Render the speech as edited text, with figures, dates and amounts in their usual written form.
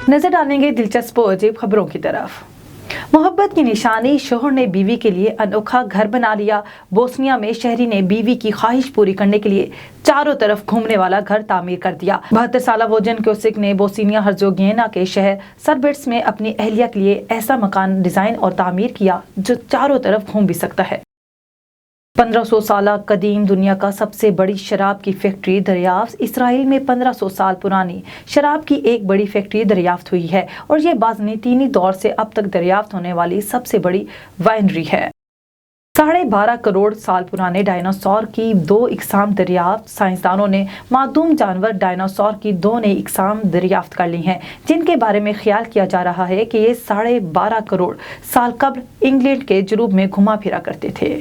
नजर डालेंगे दिलचस्प और अजीब खबरों की तरफ। मोहब्बत की निशानी, शोहर ने बीवी के लिए अनोखा घर बना लिया। बोस्निया में शहरी ने बीवी की ख्वाहिश पूरी करने के लिए चारों तरफ घूमने वाला घर तामीर कर दिया। 72 साल वोजन क्योसिक ने बोस्निया हर्जोगिना के शहर सरबेट्स में अपनी अहलिया के लिए ऐसा मकान डिजाइन और तामीर किया जो चारों तरफ घूम भी सकता है। 1500 साल कदीम दुनिया का सबसे बड़ी शराब की फैक्ट्री दरियाफ्त। इसराइल में 1500 साल पुरानी शराब की एक बड़ी फैक्ट्री दरियाफ्त हुई है और ये बाज़नीतीनी दौर से अब तक दरियाफ्त होने वाली सबसे बड़ी वाइनरी है। 12.5 करोड़ साल पुराने डायनासोर की 2 इकसाम दरियाफ्त। साइंसदानों ने मादूम जानवर डायनासोर की 2 नई इकसाम दरियाफ्त कर ली हैं, जिनके बारे में ख्याल किया जा रहा है कि ये 12.5 करोड़ साल कब्ल इंग्लैंड के जुनूब में घुमा फिरा करते थे।